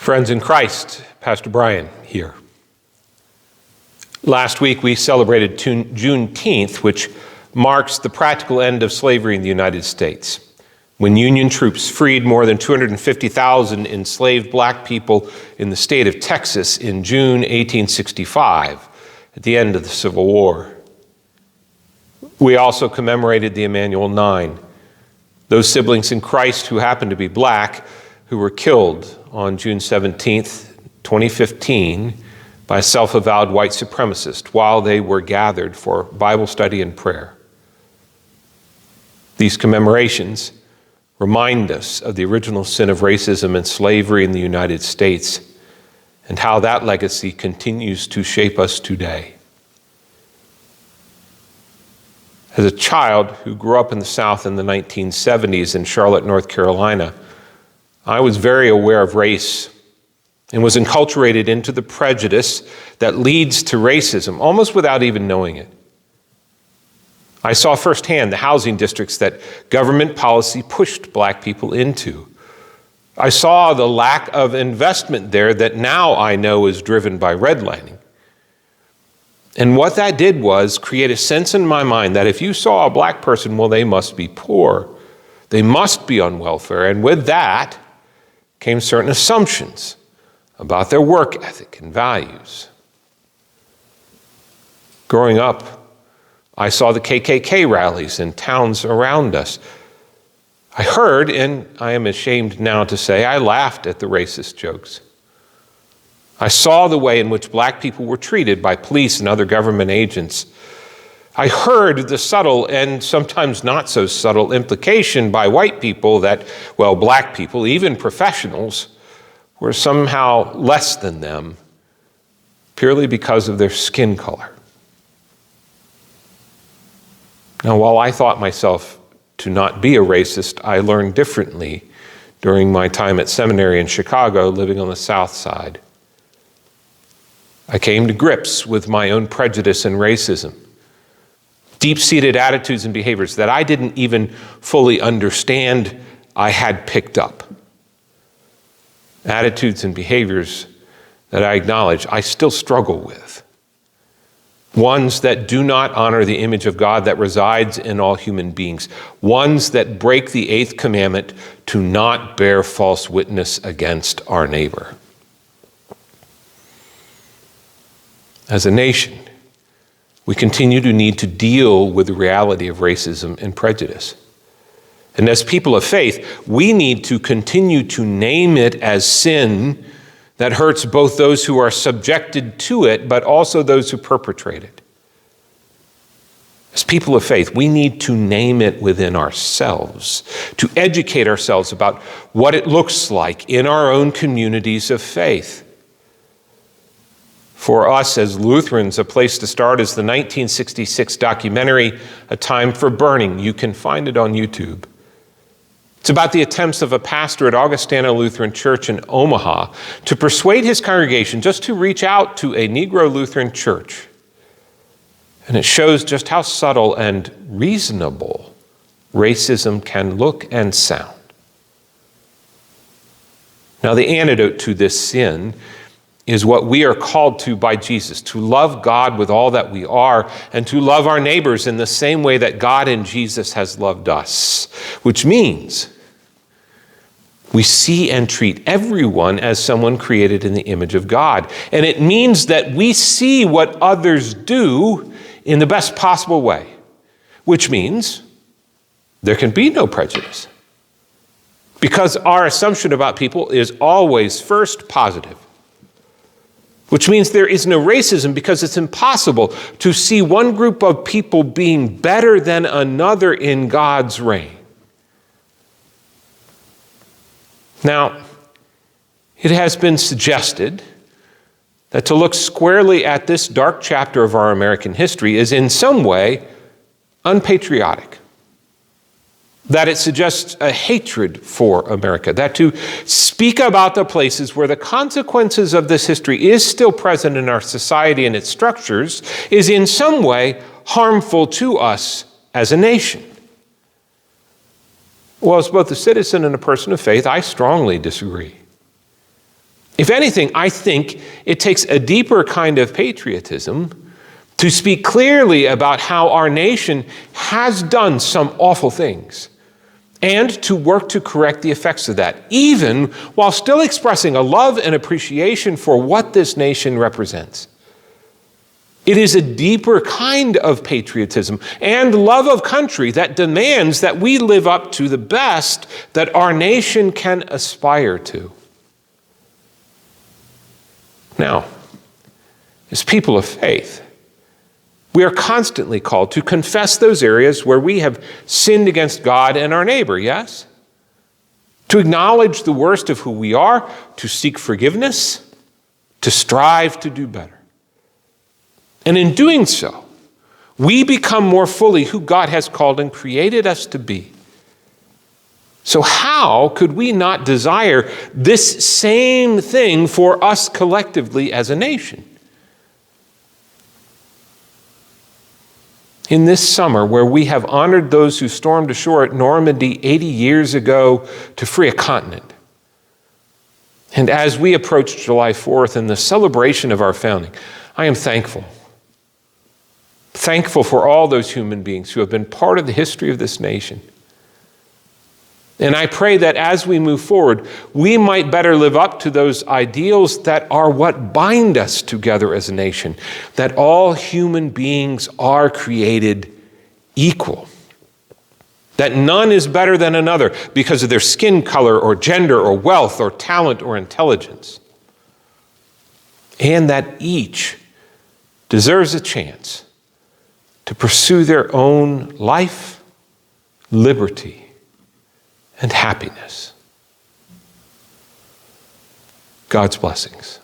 Friends in Christ, Pastor Brian here. Last week we celebrated Juneteenth, which marks the practical end of slavery in the United States, when Union troops freed more than 250,000 enslaved black people in the state of Texas in June 1865, at the end of the Civil War. We also commemorated the Emanuel Nine, those siblings in Christ who happened to be black, who were killed on June 17th, 2015, by a self-avowed white supremacist while they were gathered for Bible study and prayer. These commemorations remind us of the original sin of racism and slavery in the United States and how that legacy continues to shape us today. As a child who grew up in the South in the 1970s in Charlotte, North Carolina, I was very aware of race and was enculturated into the prejudice that leads to racism, almost without even knowing it. I saw firsthand the housing districts that government policy pushed black people into. I saw the lack of investment there that now I know is driven by redlining. And what that did was create a sense in my mind that if you saw a black person, well, they must be poor. They must be on welfare. And with that came certain assumptions about their work ethic and values. Growing up, I saw the KKK rallies in towns around us. I heard, and I am ashamed now to say, I laughed at the racist jokes. I saw the way in which black people were treated by police and other government agents. I heard the subtle and sometimes not so subtle implication by white people that, well, black people, even professionals, were somehow less than them purely because of their skin color. Now, while I thought myself to not be a racist, I learned differently during my time at seminary in Chicago, living on the South Side. I came to grips with my own prejudice and racism, deep-seated attitudes and behaviors that I didn't even fully understand I had picked up. Attitudes and behaviors that I acknowledge I still struggle with. Ones that do not honor the image of God that resides in all human beings. Ones that break the eighth commandment to not bear false witness against our neighbor. As a nation, we continue to need to deal with the reality of racism and prejudice. And as people of faith, we need to continue to name it as sin that hurts both those who are subjected to it, but also those who perpetrate it. As people of faith, we need to name it within ourselves, to educate ourselves about what it looks like in our own communities of faith. For us as Lutherans, a place to start is the 1966 documentary, A Time for Burning. You can find it on YouTube. It's about the attempts of a pastor at Augustana Lutheran Church in Omaha to persuade his congregation just to reach out to a Negro Lutheran church. And it shows just how subtle and reasonable racism can look and sound. Now, the antidote to this sin is what we are called to by Jesus, to love God with all that we are and to love our neighbors in the same way that God in Jesus has loved us, which means we see and treat everyone as someone created in the image of God. And it means that we see what others do in the best possible way, which means there can be no prejudice. Because our assumption about people is always first positive. Which means there is no racism because it's impossible to see one group of people being better than another in God's reign. Now, it has been suggested that to look squarely at this dark chapter of our American history is in some way unpatriotic. That it suggests a hatred for America, that to speak about the places where the consequences of this history is still present in our society and its structures is in some way harmful to us as a nation. Well, as both a citizen and a person of faith, I strongly disagree. If anything, I think it takes a deeper kind of patriotism to speak clearly about how our nation has done some awful things and to work to correct the effects of that, even while still expressing a love and appreciation for what this nation represents. It is a deeper kind of patriotism and love of country that demands that we live up to the best that our nation can aspire to. Now, as people of faith, we are constantly called to confess those areas where we have sinned against God and our neighbor, yes? To acknowledge the worst of who we are, to seek forgiveness, to strive to do better. And in doing so, we become more fully who God has called and created us to be. So how could we not desire this same thing for us collectively as a nation? In this summer, where we have honored those who stormed ashore at Normandy 80 years ago to free a continent, and as we approach July 4th and the celebration of our founding, I am thankful for all those human beings who have been part of the history of this nation. And I pray that as we move forward, we might better live up to those ideals that are what bind us together as a nation, that all human beings are created equal, that none is better than another because of their skin color or gender or wealth or talent or intelligence, and that each deserves a chance to pursue their own life, liberty, and happiness. God's blessings.